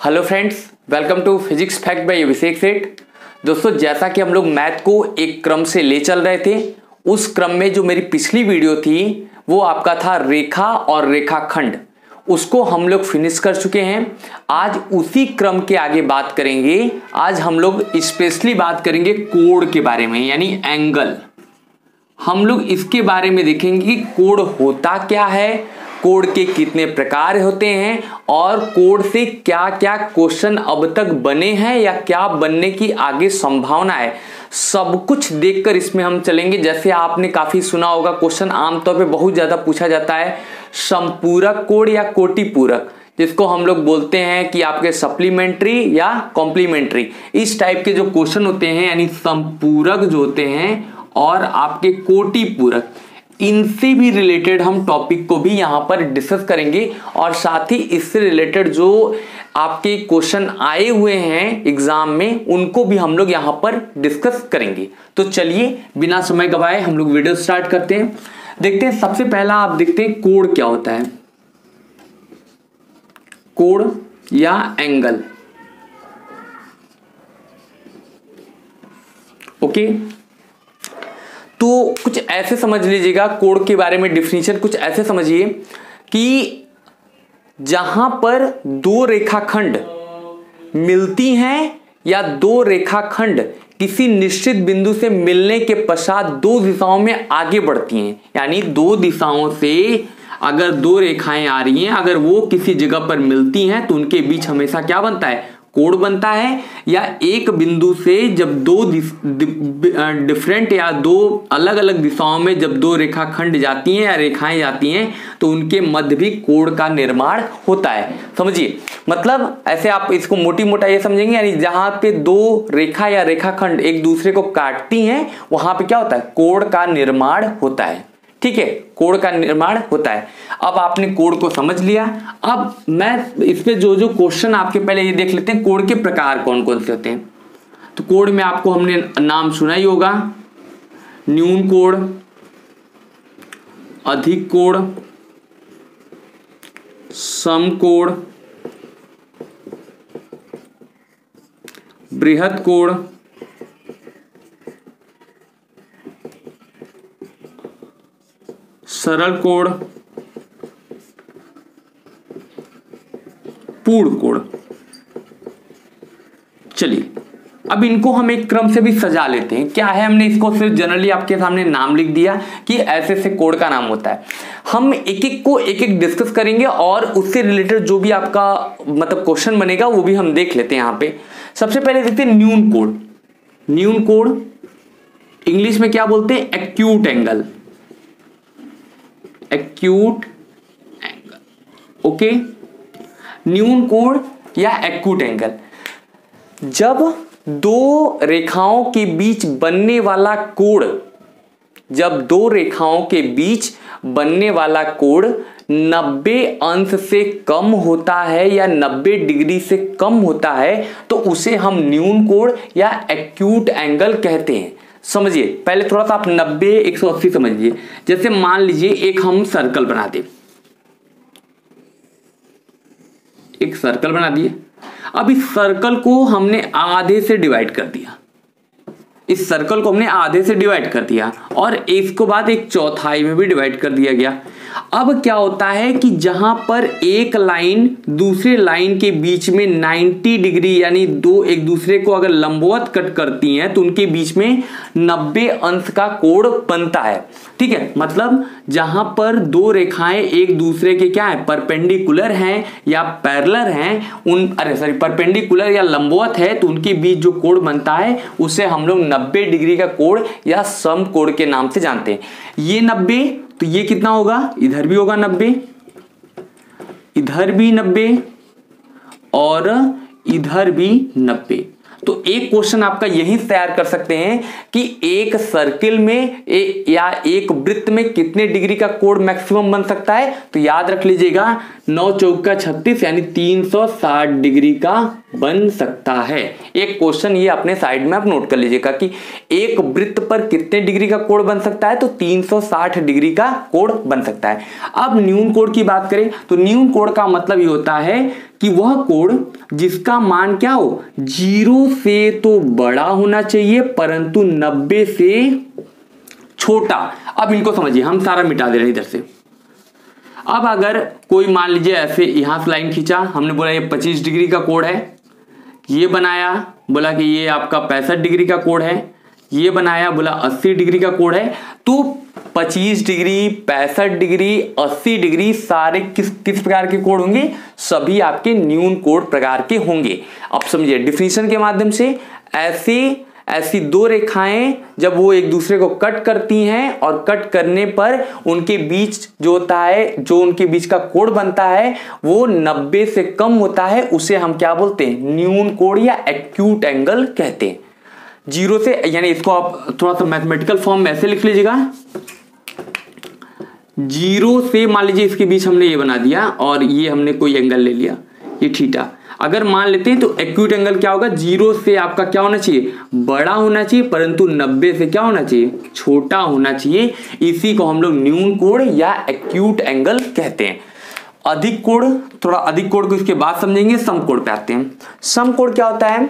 Hello friends, welcome to physics fact by Abhishek Seth. दोस्तों, जैसा कि हम लोग मैथ को एक क्रम से ले चल रहे थे, उस क्रम में जो मेरी पिछली वीडियो थी वो आपका था रेखा और रेखाखंड। उसको हम लोग फिनिश कर चुके हैं। आज उसी क्रम के आगे बात करेंगे। आज हम लोग स्पेशली बात करेंगे कोण के बारे में, यानी एंगल। हम लोग इसके बारे में देखेंगे कि कोण होता क्या है, कोण के कितने प्रकार होते हैं और कोण से क्या क्या क्वेश्चन अब तक बने हैं या क्या बनने की आगे संभावना है। सब कुछ देखकर इसमें हम चलेंगे। जैसे आपने काफी सुना होगा, क्वेश्चन आमतौर पे बहुत ज्यादा पूछा जाता है समपूरक कोण या कोटिपूरक, जिसको हम लोग बोलते हैं कि आपके सप्लीमेंट्री या कॉम्प्लीमेंट्री। इस टाइप के जो क्वेश्चन होते हैं, यानी संपूरक जो होते हैं और आपके कोटिपूरक, इनसे भी रिलेटेड हम टॉपिक को भी यहां पर डिस्कस करेंगे। और साथ ही इससे रिलेटेड जो आपके क्वेश्चन आए हुए हैं एग्जाम में, उनको भी हम लोग यहां पर डिस्कस करेंगे। तो चलिए बिना समय गवाए हम लोग वीडियो स्टार्ट करते हैं। देखते हैं, सबसे पहला आप देखते हैं कोण क्या होता है। कोण या एंगल, ओके। तो कुछ ऐसे समझ लीजिएगा, कोण के बारे में डिफिनीशन कुछ ऐसे समझिए कि जहां पर दो रेखाखंड मिलती हैं या दो रेखाखंड किसी निश्चित बिंदु से मिलने के पश्चात दो दिशाओं में आगे बढ़ती हैं, यानी दो दिशाओं से अगर दो रेखाएं आ रही हैं, अगर वो किसी जगह पर मिलती हैं तो उनके बीच हमेशा क्या बनता है, कोण बनता है। या एक बिंदु से जब दो डिफरेंट या दो अलग अलग दिशाओं में जब दो रेखाखंड जाती हैं या रेखाएं जाती हैं तो उनके मध्य भी कोण का निर्माण होता है। समझिए, मतलब ऐसे आप इसको मोटी मोटा ये समझेंगे, यानी जहां पे दो रेखा या रेखाखंड एक दूसरे को काटती हैं वहां पे क्या होता है, कोण का निर्माण होता है। ठीक है, कोण का निर्माण होता है। अब आपने कोण को समझ लिया। अब मैं इसमें जो जो क्वेश्चन आपके पहले ये देख लेते हैं, कोण के प्रकार कौन कौन से होते हैं। तो कोण में आपको हमने नाम सुना ही होगा, न्यून कोण, अधिक कोण, समकोण, बृहत कोण, सरल कोण, पूर्ण कोण। चलिए, अब इनको हम एक क्रम से भी सजा लेते हैं। क्या है, हमने इसको सिर्फ जनरली आपके सामने नाम लिख दिया कि ऐसे से कोण का नाम होता है। हम एक एक को एक एक डिस्कस करेंगे और उससे रिलेटेड जो भी आपका मतलब क्वेश्चन बनेगा वो भी हम देख लेते हैं। यहां पे सबसे पहले देखते हैं न्यून कोण। न्यून कोण इंग्लिश में क्या बोलते हैं, acute angle. Acute angle, okay. न्यून कोण या एक्यूट एंगल, जब दो रेखाओं के बीच बनने वाला कोण, जब दो रेखाओं के बीच बनने वाला कोण 90 अंश से कम होता है या 90 डिग्री से कम होता है तो उसे हम न्यून कोण या एक्यूट एंगल कहते हैं। समझिए, पहले थोड़ा सा आप 90 180 समझिए। जैसे मान लीजिए एक हम सर्कल बना दे, एक सर्कल बना दिए। अब इस सर्कल को हमने आधे से डिवाइड कर दिया, इस सर्कल को हमने आधे से डिवाइड कर दिया और इसको बाद एक चौथाई में भी डिवाइड कर दिया गया। अब क्या होता है कि जहां पर एक लाइन दूसरे लाइन के बीच में 90 डिग्री, यानी दो एक दूसरे को अगर लंबवत कट करती हैं तो उनके बीच में 90 अंश का कोण बनता है। ठीक है, मतलब जहां पर दो रेखाएं एक दूसरे के क्या है, परपेंडिकुलर हैं या पैरेलल हैं, परपेंडिकुलर या लंबवत है, तो उनके बीच जो कोण बनता है उसे हम लोग 90 डिग्री का कोण या समकोण के नाम से जानते हैं। ये 90, तो ये कितना होगा, इधर भी होगा 90, इधर भी 90 और इधर भी 90। तो एक क्वेश्चन आपका यही तैयार कर सकते हैं कि एक सर्किल में या एक वृत्त में कितने डिग्री का कोण मैक्सिमम बन सकता है। तो याद रख लीजिएगा, 9 चौका 36 यानी 360 डिग्री का बन सकता है। एक क्वेश्चन ये अपने साइड में आप नोट कर लीजिएगा कि एक वृत्त पर कितने डिग्री का कोण बन सकता है, तो 360 डिग्री का कोण बन सकता है। अब न्यून कोण की बात करें तो न्यून कोण का मतलब ये होता है कि वह कोण जिसका मान क्या हो, 0 से तो बड़ा होना चाहिए परंतु 90 से छोटा। अब इनको समझिए, हम सारा मिटा दे रहे हैं इधर से। अब अगर कोई मान लीजिए ऐसे यहां से लाइन खींचा, हमने बोला ये 25 डिग्री का कोण है, ये बनाया, बोला कि ये आपका 65 डिग्री का कोण है, ये बनाया, बोला 80 डिग्री का कोण है, तो 25 डिग्री, 65 डिग्री, 80 डिग्री सारे किस प्रकार के कोण होंगे, सभी आपके न्यून कोण प्रकार के होंगे। अब समझिए डिफिनीशन के माध्यम से, ऐसी दो रेखाएं जब वो एक दूसरे को कट करती हैं और कट करने पर उनके बीच जो होता है, जो उनके बीच का कोण बनता है वो 90 से कम होता है, उसे हम क्या बोलते हैं, न्यून कोण या एक्यूट एंगल कहते हैं। 0 से, यानी इसको आप थोड़ा सा मैथमेटिकल फॉर्म में ऐसे लिख लीजिएगा, 0 से मान लीजिए इसके बीच हमने ये बना दिया और ये हमने कोई एंगल ले लिया, ये थीटा। अगर मान लेते हैं तो एक्यूट एंगल क्या होगा, 0 से आपका क्या होना चाहिए, बड़ा होना चाहिए परंतु 90 से क्या होना चाहिए, छोटा होना चाहिए। इसी को हम लोग न्यून कोण या एक्यूट एंगल कहते हैं। अधिक कोण, थोड़ा अधिक कोण को इसके बाद समझेंगे। समकोण पे आते हैं। समकोण क्या होता है,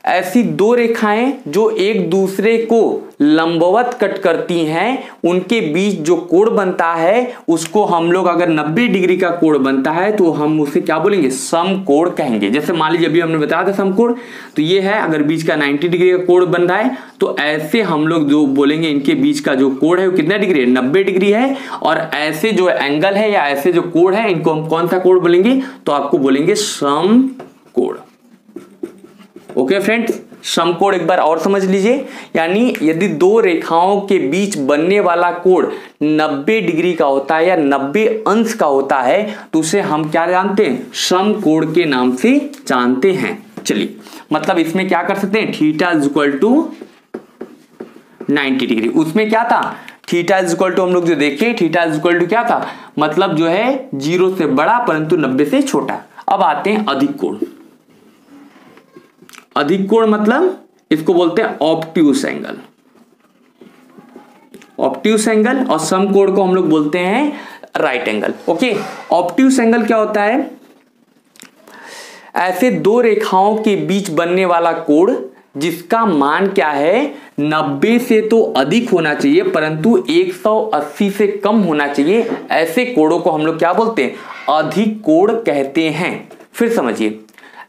ऐसी दो रेखाएं जो एक दूसरे को लंबवत कट करती हैं, उनके बीच जो कोण बनता है उसको हम लोग, अगर 90 डिग्री का कोण बनता है तो हम उसे क्या बोलेंगे, समकोण कहेंगे। जैसे मान लीजिए अभी हमने बताया था समकोण, तो ये है, अगर बीच का 90 डिग्री का कोण बन रहा है तो ऐसे हम लोग जो बोलेंगे इनके बीच का जो कोण है वो कितना डिग्री है, 90 डिग्री है। और ऐसे जो एंगल है या ऐसे जो कोण है इनको हम कौन सा कोण बोलेंगे, तो आपको बोलेंगे समकोण। ओके फ्रेंड्स, समकोण एक बार और समझ लीजिए, यानी यदि दो रेखाओं के बीच बनने वाला कोण 90 डिग्री का होता है या 90 अंश का होता है तो उसे हम क्या जानते हैं, समकोण के नाम से जानते हैं। चलिए, मतलब इसमें क्या कर सकते हैं, theta is equal to 90 degree. उसमें क्या था, थीटा इज इक्वल टू, हम लोग जो देखे थीटा इज इक्वल टू क्या था, मतलब जो है 0 से बड़ा परंतु 90 से छोटा। अब आते हैं अधिक कोण। अधिक कोण मतलब इसको बोलते हैं ऑब्ट्यूस एंगल। ऑब्ट्यूस एंगल और समकोण को हम लोग बोलते हैं right angle. Okay, obtuse angle क्या होता है, ऐसे दो रेखाओं के बीच बनने वाला कोण जिसका मान क्या है, 90 से तो अधिक होना चाहिए परंतु 180 से कम होना चाहिए, ऐसे कोणों को हम लोग क्या बोलते हैं, अधिक कोण कहते हैं। फिर समझिए,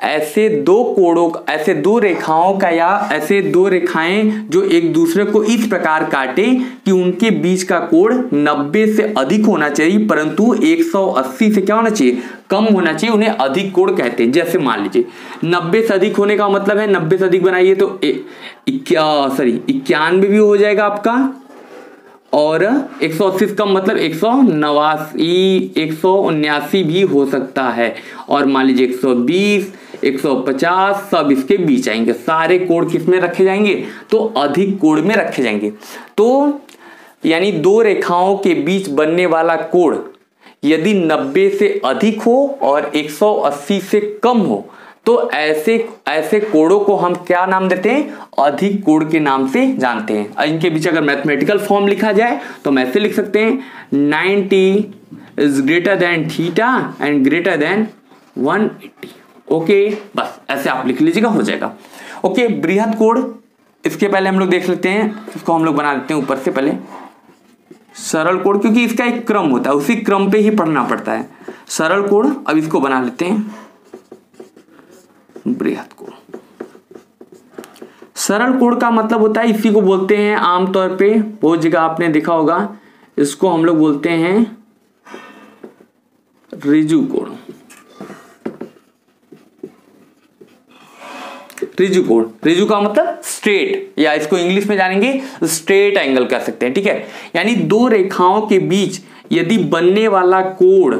ऐसे दो कोणों, ऐसे दो रेखाओं का या ऐसे दो रेखाएं जो एक दूसरे को इस प्रकार काटे कि उनके बीच का कोण 90 से अधिक होना चाहिए परंतु 180 से क्या होना चाहिए, कम होना चाहिए, उन्हें अधिक कोण कहते हैं। जैसे मान लीजिए 90 से अधिक होने का मतलब है, 90 से अधिक बनाइए तो 91 भी हो जाएगा आपका, और 180 कम मतलब 189, 179 भी हो सकता है, और मान लीजिए 120, 150 सब इसके बीच आएंगे। सारे कोण किस में रखे जाएंगे, तो अधिक कोण में रखे जाएंगे। तो यानी दो रेखाओं के बीच बनने वाला कोण यदि 90 से अधिक हो और 180 से कम हो तो ऐसे कोणों को हम क्या नाम देते हैं, अधिक कोण के नाम से जानते हैं। इनके बीच अगर मैथमेटिकल फॉर्म लिखा जाए तो हम ऐसे लिख सकते हैं, 90 is greater than theta and greater than 180। Okay, बस ऐसे आप लिख लीजिएगा, हो जाएगा। ओके, बृहद कोण, इसके पहले हम लोग देख लेते हैं, इसको हम लोग बना देते हैं ऊपर से पहले सरल कोण, क्योंकि इसका एक क्रम होता है, उसी क्रम पे ही पढ़ना पड़ता है। सरल कोण, अब इसको बना लेते हैं बृहद कोण। सरल कोण का मतलब होता है, इसी को बोलते हैं आमतौर पे, बहुत जगह आपने देखा होगा, इसको हम लोग बोलते हैं ऋजु कोण। ऋजु कोण, ऋजु का मतलब स्ट्रेट, या इसको इंग्लिश में जानेंगे स्ट्रेट एंगल कर सकते हैं। ठीक है, यानी दो रेखाओं के बीच यदि बनने वाला कोण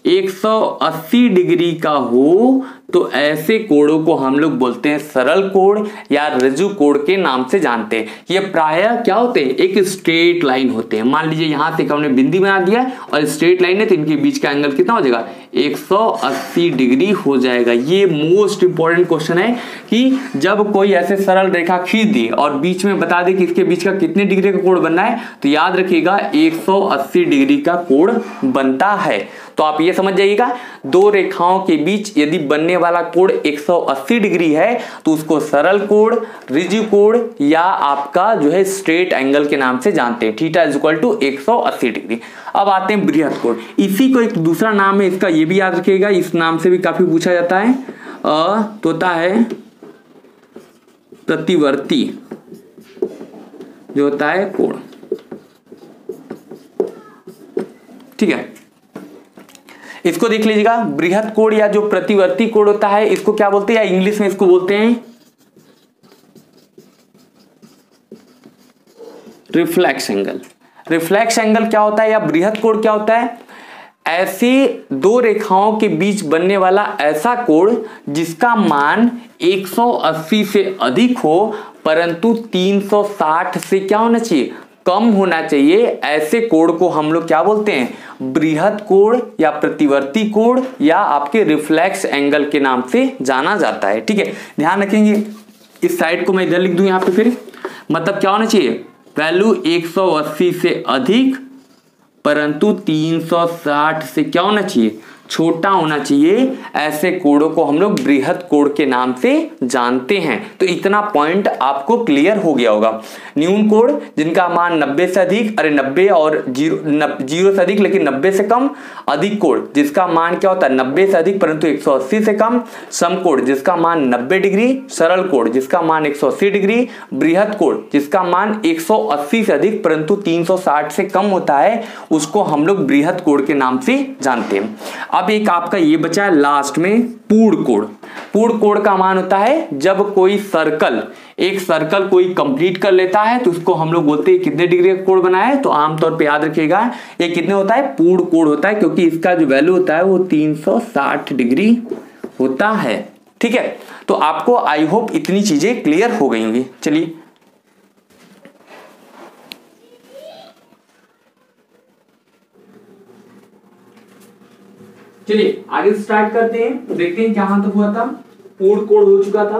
180 डिग्री का हो तो ऐसे कोड़ों को हम लोग बोलते हैं सरल कोण या ऋजु कोण के नाम से जानते हैं। ये प्रायः क्या होते हैं, एक स्ट्रेट लाइन होते हैं। मान लीजिए यहां से हमने बिंदी बना दिया और स्ट्रेट लाइन है तो इनके बीच का एंगल कितना हो जाएगा, 180 डिग्री हो जाएगा। ये मोस्ट इंपॉर्टेंट क्वेश्चन है कि जब कोई ऐसे सरल रेखा खींच दे और बीच में बता दे कि इसके बीच का कितने डिग्री का कोण बनना है, तो याद रखिएगा 180 डिग्री का कोण बनता है। तो आप ये समझ जाइएगा, दो रेखाओं के बीच यदि बनने वाला कोण 180 डिग्री है तो उसको सरल कोण, ऋजु कोण या आपका जो है स्ट्रेट एंगल के नाम से जानते हैं। Theta is equal to 180 degree. अब आते हैं बृहद कोण। इसी को एक दूसरा नाम है इसका, ये भी याद रखिएगा, इस नाम से भी काफी पूछा जाता है। तो होता है प्रतिवर्ती जो होता है कोण, ठीक है। इसको देख लीजिएगा, बृहद कोण या जो प्रतिवर्ती कोण होता है इसको क्या बोलते हैं, या इंग्लिश में इसको बोलते हैं रिफ्लेक्स एंगल। रिफ्लेक्स एंगल क्या होता है या बृहद कोण क्या होता है, ऐसे दो रेखाओं के बीच बनने वाला ऐसा कोण जिसका मान 180 से अधिक हो परंतु 360 से क्या होना चाहिए, कम होना चाहिए। ऐसे कोण को हम लोग क्या बोलते हैं, बृहद कोण या प्रतिवर्ती कोण या आपके रिफ्लेक्स एंगल के नाम से जाना जाता है, ठीक है। ध्यान रखेंगे, इस साइड को मैं इधर लिख दूं यहां पे, फिर मतलब क्या होना चाहिए, वैल्यू 180 से अधिक परंतु 360 से क्या होना चाहिए, छोटा होना चाहिए। ऐसे कोणों को हम लोग बृहद कोण के नाम से जानते हैं। तो इतना पॉइंट आपको क्लियर हो गया होगा। न्यून कोण जिनका मान 90 से अधिक, अरे 90 और 0 से अधिक लेकिन 90 से कम। अधिक कोण जिसका मान क्या होता है 90 से अधिक परंतु 180 से कम। समकोण जिसका मान 90 डिग्री। सरल कोण जिसका मान 180 डिग्री। बृहद कोण जिसका मान 180 से अधिक परंतु 360 से कम होता है, उसको हम लोग बृहद कोण के नाम से जानते हैं। अब एक आपका ये बचा है लास्ट में पूर्ण कोण। पूर्ण कोण का मान होता है जब कोई सर्कल, एक सर्कल कोई कंप्लीट कर लेता है तो उसको हम लोग बोलते हैं कितने डिग्री का कोण बना है। तो आमतौर पे याद रखिएगा ये कितने होता है, पूर्ण कोण होता है, क्योंकि इसका जो वैल्यू होता है वो 360 डिग्री होता है, ठीक है। तो आपको आई होप इतनी चीजें क्लियर हो गई होंगी। चलिए चलिए आगे स्टार्ट करते हैं, देखते हैं कहां तक हुआ था। पूर्ण कोण हो चुका था।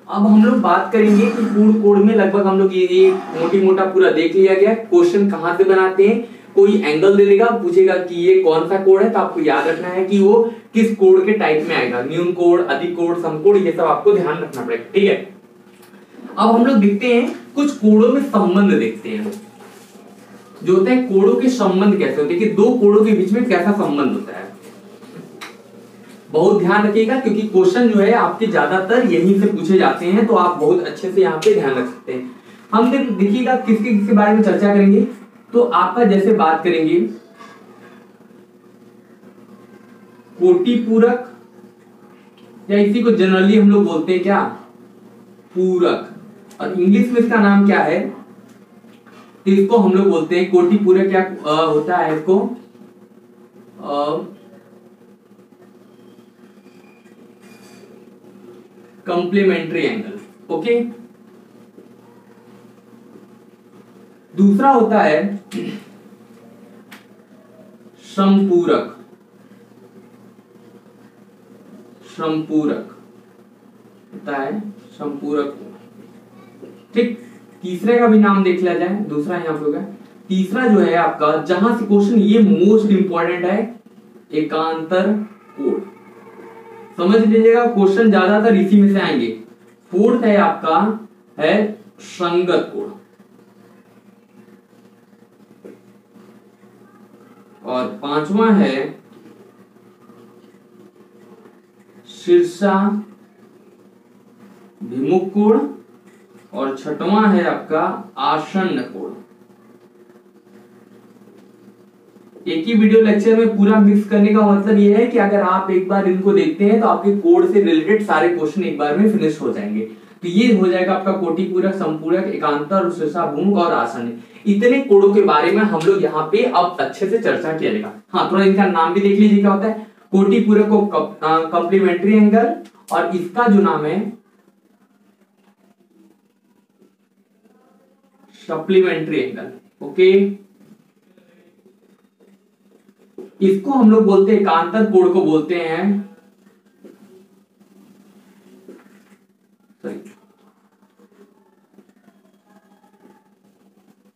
अब हम लोग बात करेंगे कि पूर्ण कोण में लगभग हम लोग ये मोटी मोटा पूरा देख लिया गया। क्वेश्चन कहां से बनाते हैं, कोई एंगल दे देगा, पूछेगा कि ये कौन सा कोण है, तो आपको याद रखना है कि वो किस कोण के टाइप में आएगा। न्यून कोण, अधिक कोण, समकोण, ये सब आपको ध्यान रखना पड़ेगा, ठीक है। अब हम लोग देखते हैं कुछ कोणों में संबंध देखते हैं, जो होता है कोणों के संबंध कैसे होते हैं, कि दो कोणों के बीच में कैसा संबंध होता है। बहुत ध्यान रखिएगा क्योंकि क्वेश्चन जो है आपके ज्यादातर यहीं से पूछे जाते हैं, तो आप बहुत अच्छे से यहाँ पे ध्यान रख सकते हैं। हम देखिएगा किसके बारे में चर्चा करेंगे, तो आपका जैसे बात करेंगे कोटि पूरक, या इसी को जनरली हम लोग बोलते हैं क्या, पूरक, और इंग्लिश में इसका नाम क्या है, इसको हम लोग बोलते हैं कोटि पूरक। क्या होता है इसको, कंप्लीमेंट्री एंगल, ओके। दूसरा होता है समपूरक, समपूरक होता है समपूरक, ठीक। तीसरे का भी नाम देख लिया जाए, दूसरा यहाँ पे होगा। तीसरा जो है आपका, जहां से क्वेश्चन ये मोस्ट इंपॉर्टेंट है, एकांतर कोण। समझ लीजिएगा क्वेश्चन ज्यादातर इसी में से आएंगे। फोर्थ है आपका है संगत कोण, और पांचवा है शीर्षा भिमुख कोण, और छठवां है आपका आसन्न कोण। एक ही वीडियो लेक्चर में पूरा मिक्स करने का मतलब यह है कि अगर आप एक बार इनको देखते हैं तो आपके कोड से रिलेटेड सारे क्वेश्चन एक बार में फिनिश हो जाएंगे। तो ये हो जाएगा आपका कोटि पूरक, संपूरक, एकांतर, शीर्षाभिमुख और आसन्न। इतने कोणों के बारे में हम लोग यहाँ पे अब अच्छे से चर्चा किया जाएगा। हाँ, थोड़ा इनका नाम भी देख लीजिए क्या होता है। कोटि पूरक को कॉम्प्लीमेंट्री एंगल, और इसका जो नाम है सप्लीमेंट्री एंगल। ओके, इसको हम लोग बोलते हैं, एकांतर कोण को बोलते हैं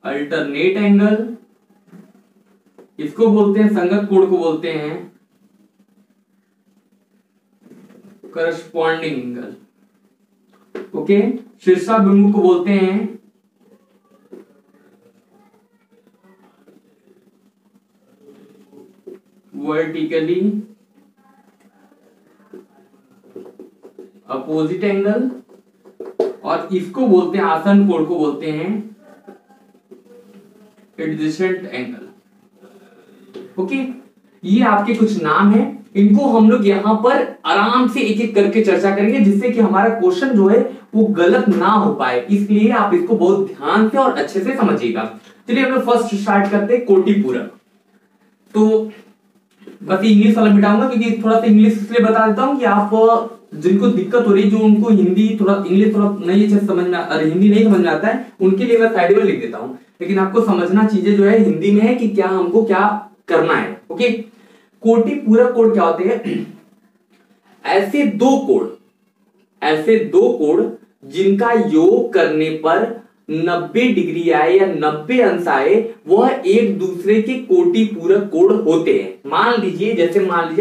अल्टरनेट एंगल, इसको बोलते हैं संगत कोण को बोलते हैं करस्पॉन्डिंग एंगल। ओके, शीर्षाभिमुख को बोलते हैं वर्टिकली अपोजिट एंगल, और इसको बोलते हैं आसन कोण को बोलते हैं एडजेसेंट एंगल। ओके, ये आपके कुछ नाम है, इनको हम लोग यहां पर आराम से एक एक करके चर्चा करेंगे, जिससे कि हमारा क्वेश्चन जो है वो गलत ना हो पाए, इसलिए आप इसको बहुत ध्यान से और अच्छे से समझिएगा। चलिए हम लोग फर्स्ट स्टार्ट करते हैं कोटि पूरक। तो बस इंग्लिश वाला मिटाऊंगा, क्योंकि थोड़ा सा इंग्लिश इसलिए बता देता हूं कि आप जिनको दिक्कत हो रही है, जो उनको हिंदी थोड़ा इंग्लिश थोड़ा नहीं अच्छे समझ में, अरे हिंदी नहीं समझ में आता है, उनके लिए मैं साइड में लिख देता हूं, लेकिन आपको समझना चीजें जो है हिंदी में है कि क्या हमको क्या करना है। ओके, कोटि पूरक कोण क्या होते हैं? ऐसे दो कोण जिनका योग करने पर 90 डिग्री आए या 90 अंश आए, वह एक दूसरे के कोटि पूरक कोण होते हैं। मान लीजिए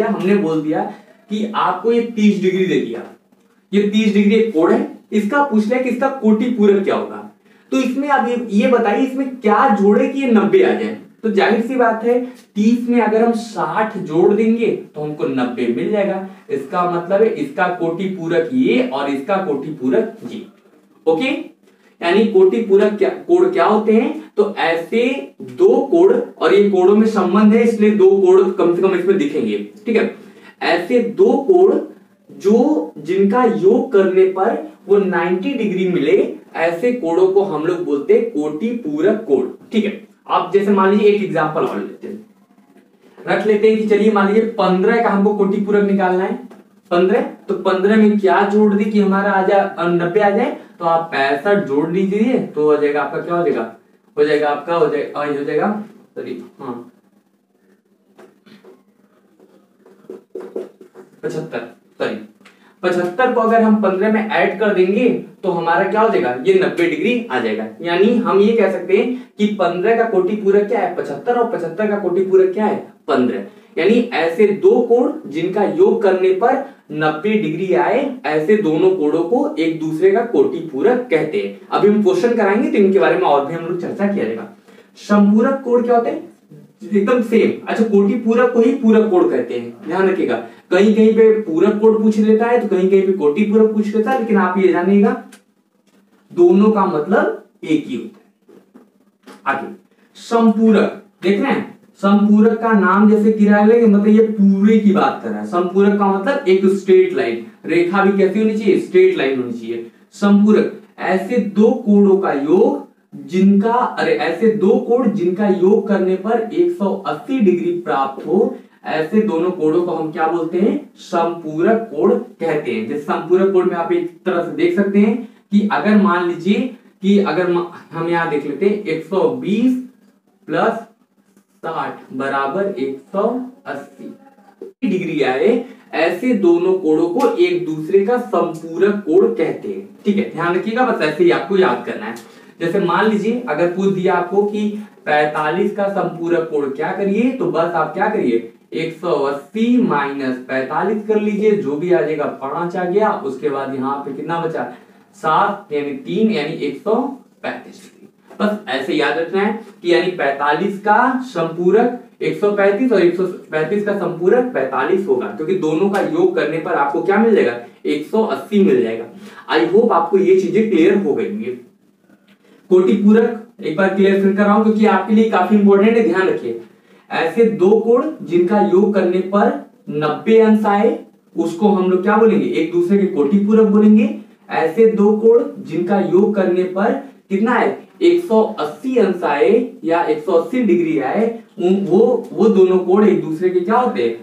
हमने बोल दिया कि आपको ये 30 डिग्री दे दिया, ये 30 डिग्री एक कोण है, इसका पूछ लिया कि इसका कोटि पूरक क्या होगा। तो इसमें आप ये बताइए इसमें क्या जोड़े कि ये 90 आ जाए। तो जाहिर सी बात है 30 में अगर हम 60 जोड़ देंगे तो हमको 90 मिल जाएगा। इसका मतलब है इसका कोटि पूरक ये और इसका कोटि पूरक ये। ओके, यानी कोटि पूरक कोण क्या होते हैं? तो ऐसे दो कोण, और ये कोणों में संबंध है इसलिए दो कोण कम से कम इसमें दिखेंगे। ठीक है, ऐसे दो कोण जो जिनका योग करने पर वो 90 डिग्री मिले, ऐसे कोणों को हम लोग बोलते हैं कोटि पूरक कोण। ठीक है, आप जैसे मान लीजिए एक एग्जांपल और रख लेते हैं कि चलिए मान लीजिए 15 का हमको कोटि पूरक निकालना है। 15, तो 15 में क्या जोड़ दी कि हमारा आ जाए 90 आ जाए, तो आप 65 जोड़ लीजिए तो हो जाएगा आपका, क्या हो जाएगा, हो जाएगा आपका, हो जाएगा सॉरी हाँ 75 को अगर हम 15 में ऐड कर देंगे तो हमारा क्या हो जाएगा, ये 90 डिग्री आ जाएगा। यानी हम ये कह सकते हैं कि 15 का कोटि पूरक क्या है 75, और 75 का कोटि पूरक क्या है 15। यानी ऐसे दो कोण जिनका योग करने पर 90 डिग्री आए, ऐसे दोनों कोणों को एक दूसरे का कोटि पूरक कहते हैं। अभी हम क्वेश्चन कराएंगे तो इनके बारे में और भी हम लोग चर्चा किया जाएगा। समपूरक कोण क्या होते हैं? एकदम सेम। अच्छा, कोटि पूरक को ही पूरक कोण कहते हैं, ध्यान रखिएगा। कहीं कहीं पे पूरक कोण पूछ लेता है तो कहीं कहीं पे कोटि पूरक पूछ लेता है, लेकिन आप ये जानिएगा दोनों का मतलब एक ही होता है। आगे समपूरक देख रहे हैं, समपूरक का नाम जैसे किराए मतलब ये पूरे की बात कर रहा है। समपूरक का मतलब एक स्ट्रेट लाइन, रेखा भी कैसी होनी चाहिए, स्ट्रेट लाइन होनी चाहिए। समपूरक ऐसे दो कोणों का योग ऐसे दो कोण जिनका योग करने पर 180 डिग्री प्राप्त हो, ऐसे दोनों कोणों को हम क्या बोलते हैं, समपूरक कोण कहते हैं। जैसे समपूरक कोण में आप एक तरह से देख सकते हैं कि अगर मान लीजिए कि अगर हम यहां देख लेते हैं 120 प्लस 60 बराबर 180 डिग्री आए, ऐसे दोनों कोणों को एक दूसरे का समपूरक कोण कहते हैं। ठीक है, ध्यान रखिएगा, बस ऐसे ही आपको याद करना है। जैसे मान लीजिए अगर पूछ दिया आपको कि 45 का समपूरक कोण क्या करिए, तो बस आप क्या करिए 180 माइनस 45 कर लीजिए, जो भी आ जाएगा 5 आ गया। उसके बाद यहाँ पे कितना बचा 7 यानी 3 यानी 135 डिग्री। बस ऐसे याद रखना है कि यानी 45 का संपूरक 135 और 135 का संपूरक 45 होगा, क्योंकि दोनों का योग करने पर आपको क्या मिल जाएगा 180 मिल जाएगा। आई होप आपको ये चीजें क्लियर हो गई होंगी। कोटि पूरक एक बार क्लियर फिर कर रहा हूं क्योंकि आपके लिए काफी इंपॉर्टेंट है, ध्यान रखिए। ऐसे दो कोण जिनका योग करने पर 90 अंश आए, उसको हम लोग क्या बोलेंगे, एक दूसरे के कोटि पूरक बोलेंगे। ऐसे दो कोण जिनका योग करने पर कितना है 180 अंश आए या 180 डिग्री आए, वो दोनों कोण एक दूसरे के क्या होते हैं,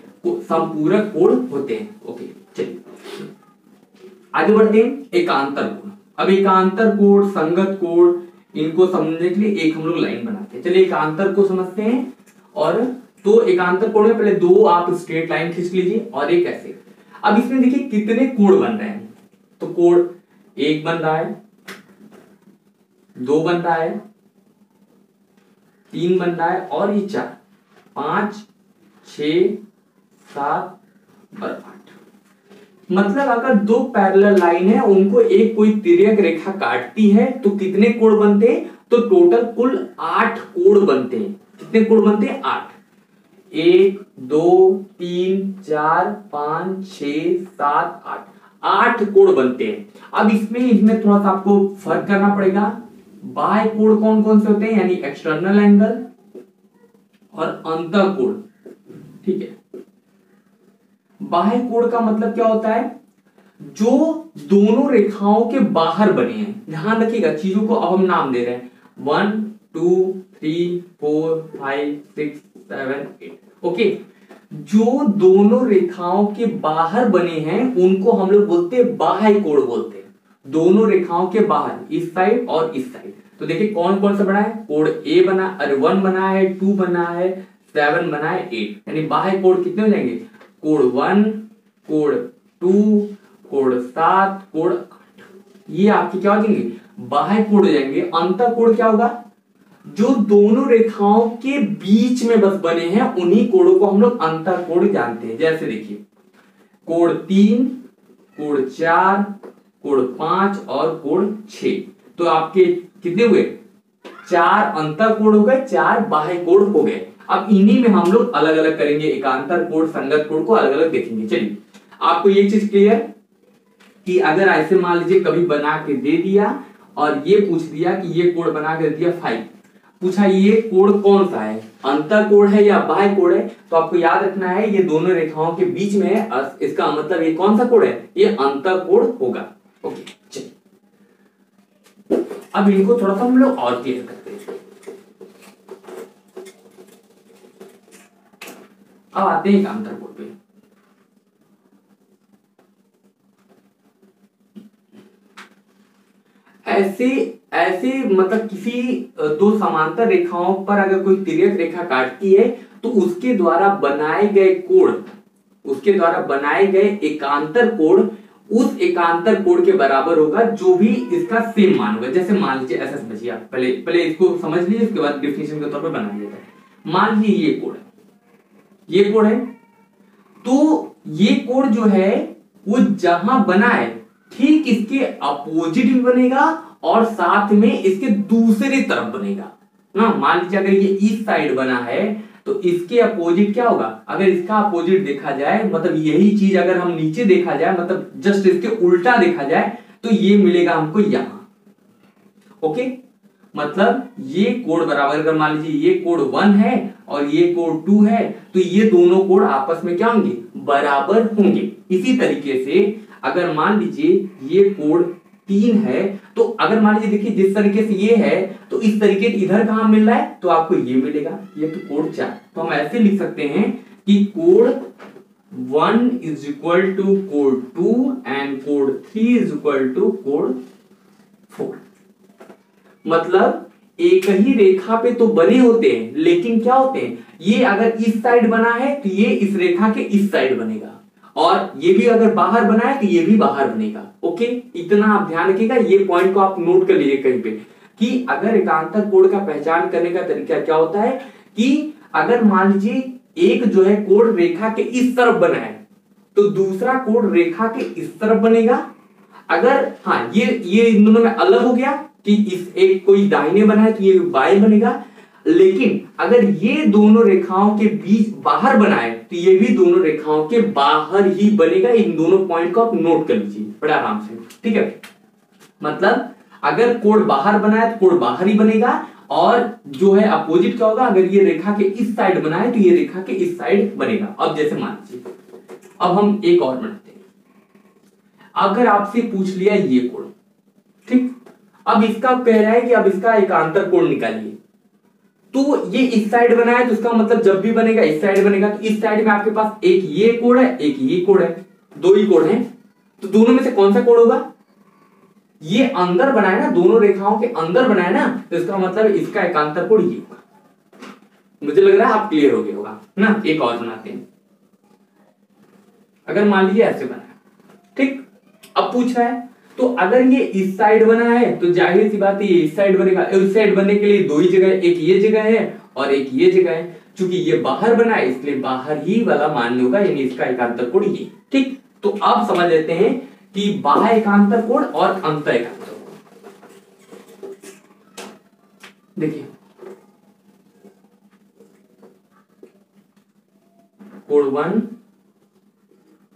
संपूरक कोण होते हैं। ओके चलिए आगे बढ़ते हैं। एकांतर कोण, अब एकांतर कोण, संगत कोण, इनको समझने के लिए एक हम लोग लाइन बनाते हैं। चलिए एकांतर को समझते हैं। और तो एकांतर कोण में पहले दो आप स्ट्रेट लाइन खींच लीजिए और एक ऐसे। अब इसमें देखिए कितने कोण बन रहे हैं, तो कोण एक बन रहा है, दो बन रहा है, तीन बन रहा है और ये चार, 5, 6, 7 और 8। मतलब अगर दो पैरेलल लाइन है उनको एक कोई तिर्यक रेखा काटती है तो कितने कोण बनते हैं, तो टोटल कुल 8 कोण बनते हैं। कितने कोण बनते हैं, 8। 1 2 3 4 5 6 7 8, 8 कोण बनते हैं। अब इसमें थोड़ा सा आपको फर्क करना पड़ेगा। बाह्य कोण कौन कौन से होते हैं, यानी एक्सटर्नल एंगल और अंतः कोण। ठीक है, बाह्य कोण का मतलब क्या होता है, जो दोनों रेखाओं के बाहर बने हैं। ध्यान रखिएगा चीजों को, अब हम नाम दे रहे हैं 1 2 3 4 5 6 7 8। ओके, जो दोनों रेखाओं के बाहर बने हैं उनको हम लोग बोलते हैं बाह्य कोण बोलते हैं। दोनों रेखाओं के बाहर, इस साइड और इस साइड। तो देखिए कौन कौन सा बना है, कोण ए बना, अरे 1 बना है, 2 बना है, 7 बना है, 8। यानी बाह्य कोण कितने हो जाएंगे, कोण 1, कोण 2, कोण 7, कोण 8। ये आपके क्या हो जाएंगे, बाह्य कोण हो जाएंगे। अंतः कोण क्या होगा, जो दोनों रेखाओं के बीच में बस बने हैं उन्हीं कोणों को हम लोग अंतः कोण जानते हैं। जैसे देखिए कोण 3, कोण 4, कोण 5 और कोण 6। तो आपके कितने हुए, 4 अंतः कोण हो गए, 4 बाह्य कोण हो गए। अब इन्हीं में हम लोग अलग अलग करेंगे, एकांतर कोण संगत कोण को अलग अलग देखेंगे। चलिए आपको ये चीज क्लियर कि अगर ऐसे मान लीजिए कभी बना के दे दिया और ये पूछ दिया कि ये कोण बना के दे दिया 5, पूछा ये कोण कौन सा है, अंतः कोण है या बाह्य कोण है, तो आपको याद रखना है ये दोनों रेखाओं के बीच में है, इसका मतलब ये कौन सा कोण है, ये अंतः कोण होगा। ओके चलिए अब इनको थोड़ा सा हम लोग और क्लियर करते हैं। अब आते हैं एकांतर कोण पे। ऐसे मतलब किसी दो समांतर रेखाओं पर अगर कोई तिर्यक रेखा काटती है तो उसके द्वारा बनाए गए कोण, उसके द्वारा बनाए गए एकांतर कोण उस एकांतर कोण के बराबर होगा जो भी इसका सेम मान होगा। जैसे मान लीजिए ऐसा समझिए आप, पहले इसको समझ लीजिए, उसके बाद डेफिनेशन के तौर पर बना लेते हैं। मान लीजिए ये कोण है, ये कोण है, तो ये कोण जो है वो जहां बना है ठीक इसके अपोजिट भी बनेगा और साथ में इसके दूसरी तरफ बनेगा ना। मान लीजिए अगर ये इस साइड बना है तो इसके अपोजिट क्या होगा, अगर इसका अपोजिट देखा जाए मतलब यही चीज अगर हम नीचे देखा जाए मतलब जस्ट इसके उल्टा देखा जाए तो ये मिलेगा हमको यहां। ओके, मतलब ये कोण बराबर, अगर मान लीजिए ये कोण 1 है और ये कोण 2 है तो ये दोनों कोण आपस में क्या होंगे, बराबर होंगे। इसी तरीके से अगर मान लीजिए ये कोण 3 है तो अगर मान लीजिए देखिए जिस तरीके से ये है तो इस तरीके से इधर कहां मिल रहा है तो आपको ये मिलेगा, ये तो कोण 4। तो हम ऐसे लिख सकते हैं कि कोण 1 इज इक्वल टू कोण 2 एंड कोण 3 इज इक्वल टू कोण 4। मतलब एक ही रेखा पे तो बने होते हैं लेकिन क्या होते हैं, ये अगर इस साइड बना है तो ये इस रेखा के इस साइड बनेगा और ये भी अगर बाहर बना है तो ये भी बाहर बनेगा। ओके, इतना आप ध्यान रखिएगा, ये पॉइंट को आप नोट कर लीजिए कहीं पे कि अगर एकांतर कोण का पहचान करने का तरीका क्या होता है कि अगर मान लीजिए एक जो है कोण रेखा के इस तरफ बना है तो दूसरा कोण रेखा के इस तरफ बनेगा। अगर हाँ ये इन दोनों में अलग हो गया कि इस एक कोई दाहिने बना है तो ये बाएं बनेगा, लेकिन अगर ये दोनों रेखाओं के बीच बाहर बना है तो ये भी दोनों रेखाओं के बाहर ही बनेगा। इन दोनों पॉइंट को आप नोट कर लीजिए बड़े आराम से, ठीक है। मतलब अगर कोण बाहर बना है तो कोण बाहर ही बनेगा और जो है अपोजिट क्या होगा, अगर ये रेखा के इस साइड बना है तो ये रेखा के इस साइड बनेगा। अब जैसे मान लीजिए अब हम एक और बनाते हैं, अगर आपसे पूछ लिया ये कोण, ठीक, अब इसका कह रहा है कि अब इसका एकांतर कोण निकालिए, तो ये इस साइड बना है, तो इसका मतलब जब भी बनेगा इस साइड बनेगा, तो इस साइड में आपके पास एक ये कोण है, एक ये कोण है, दो ही कोण है, तो दोनों में से कौन सा कोण होगा? ये अंदर बनाए ना, दोनों रेखाओं के अंदर बनाए ना, तो इसका मतलब इसका एकांतर कोण ये होगा। मुझे लग रहा है आप क्लियर हो गया होगा ना। एक और बनाते हैं, अगर मान लीजिए ऐसे बना है, ठीक, अब पूछ रहा है तो अगर ये इस साइड बना है तो जाहिर सी बात है ये इस साइड बनेगा। इस साइड बनने के लिए दो ही जगह, एक ये जगह है और एक ये जगह है। चूंकि ये बाहर बना है इसलिए बाहर ही वाला मान होगा, यानी इसका एकांतर कोण ये। ठीक, तो अब समझ लेते हैं कि बाह्य एकांतर कोण और अंत एकांतर कोण। देखिए कोण 1,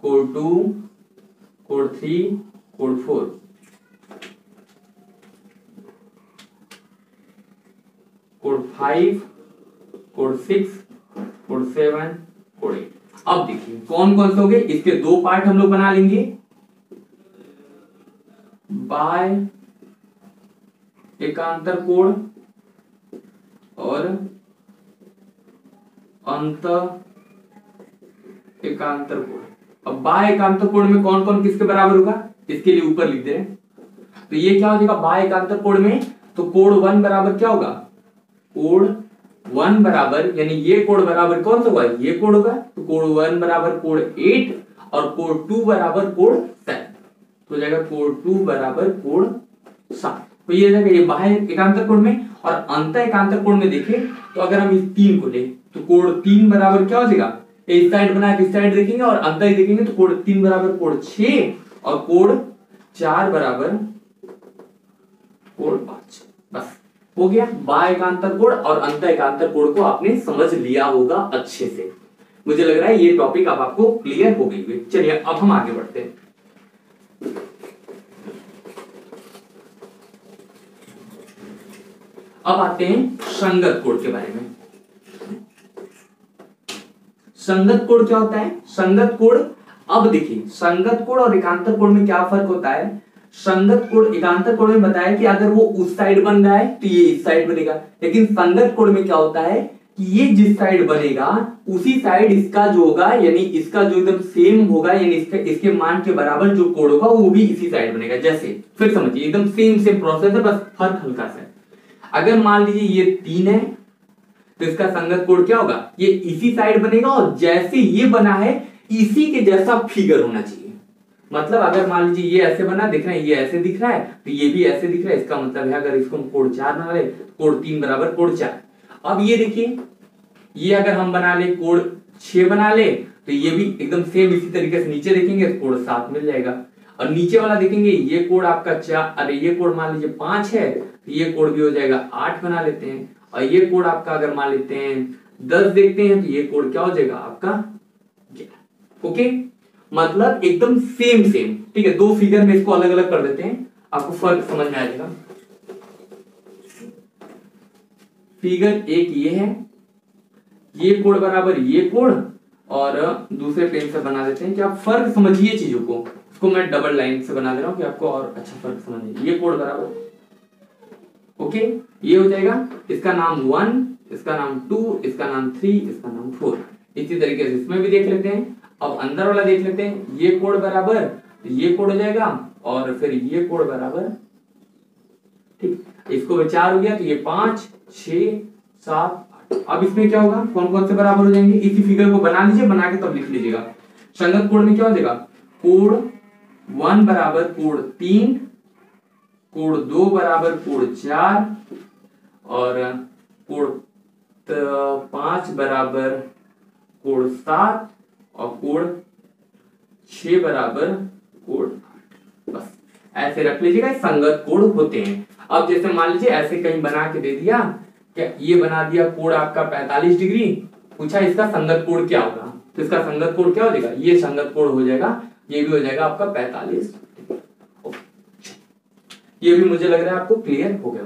कोण 2, कोण 3, कोण 4, कोण 5, कोण 6, कोण 7, कोण 8। अब देखिए कौन कौन से हो गए, इसके दो पार्ट हम लोग बना लेंगे, बाह्य एकांतर कोण और अंत एकांतर कोण। अब बाह्य एकांतर कोण में कौन कौन किसके बराबर होगा, इसके लिए ऊपर लिख दे रहे हैं। तो ये क्या हो जाएगा बाह्य एकांतर कोण में, तो कोण 1 बराबर क्या होगा, कोण 1 बराबर, यानी ये कोण बराबर कौन सा होगा, ये कोण होगा, तो कोण 1 बराबर कोण 8 और कोण 2 बराबर कोण 7, तो हो जाएगा कोण 2 बराबर कोण 7। तो ये जाएगा ये बाह्य एकांतर कोण में। और अंत एकांतर कोण में देखें तो अगर हम इस 3 को ले तो कोण 3 बराबर क्या हो जाएगा, इस साइड बनाया तो इस साइड देखेंगे और अंत ही देखेंगे, तो कोण 3 बराबर कोण 6 और कोण 4 बराबर कोण 5। बस हो गया, बाह्य एकांतर कोण और अंत एकांतर कोण को आपने समझ लिया होगा अच्छे से। मुझे लग रहा है ये टॉपिक अब आपको क्लियर हो गई है। चलिए अब हम आगे बढ़ते हैं। अब आते हैं संगत कोण के बारे में। संगत कोण क्या होता है, संगत कोण, अब देखिए संगत कोण और एकांतर कोण में क्या फर्क होता है। संगत कोण एकांतर कोण में बताया कि अगर वो उस साइड बन रहा है तो ये इस साइड बनेगा, लेकिन संगत कोण में क्या होता है कि ये जिस साइड बनेगा उसी साइड इसका जो होगा, यानी इसका जो एकदम सेम होगा, यानी इसके मान के बराबर जो कोण होगा वो भी इसी साइड बनेगा। जैसे फिर समझिए एकदम सेम प्रोसेस है, बस फर्क हल्का सा है। अगर मान लीजिए ये 3 है तो इसका संगत कोण क्या होगा, ये इसी साइड बनेगा और जैसे ये बना है इसी के जैसा फिगर होना चाहिए। मतलब अगर मान लीजिए ये ऐसे बना, दिख रहा है ये ऐसे दिख रहा है तो ये भी ऐसे दिख रहा है, इसका मतलब है अगर इसको हम कोण 4 बना ले कोण 3 बराबर कोण 4। अब ये देखिए ये अगर हम बना ले कोण 6 बना ले तो ये भी एकदम सेम इसी तरीके से नीचे देखेंगे तो कोण 7 मिल जाएगा। और नीचे वाला देखेंगे ये कोण आपका 4, अरे ये कोण मान लीजिए 5 है तो ये कोण भी हो जाएगा 8 बना लेते हैं। और ये कोण आपका अगर मान लेते हैं 10 देखते हैं तो ये कोण क्या हो जाएगा आपका 11। ओके, मतलब एकदम सेम। ठीक है, दो फिगर में इसको अलग अलग कर देते हैं, आपको फर्क समझ में आ जाएगा। फिगर एक ये है, ये कोण बराबर ये कोण, और दूसरे पेन से बना देते हैं कि आप फर्क समझिए चीजों को। इसको मैं डबल लाइन से बना दे रहा हूं कि आपको और अच्छा फर्क समझिए। ये कोण बराबर ओके, ये हो जाएगा, इसका नाम 1, इसका नाम 2, इसका नाम 3, इसका नाम 4। इसी तरीके से इसमें भी देख लेते हैं। अब अंदर वाला देख लेते हैं, ये कोण बराबर ये कोण हो जाएगा और फिर ये कोण बराबर, ठीक, इसको विचार हो गया तो ये 5, 6, 7, 8। अब इसमें क्या होगा, कौन कौन से बराबर हो जाएंगे, इसी फिगर को बना लीजिए, बना के तब लिख लीजिएगा। संगत कोण में क्या हो जाएगा, कोण 1 बराबर कोण 3, कोण 2 बराबर कोण 4 और कोण 5 बराबर कोण 7 और कोण 6 बराबर कोण 8। बस ऐसे रख लीजिएगा, संगत कोण होते हैं। अब जैसे मान लीजिए ऐसे कहीं बना के दे दिया, क्या ये बना दिया कोण आपका 45 डिग्री, पूछा इसका संगत कोण क्या होगा, तो इसका संगत कोण क्या हो जाएगा, ये संगत कोण हो जाएगा, ये भी हो जाएगा आपका 45। ये भी मुझे लग रहा है आपको क्लियर हो गया।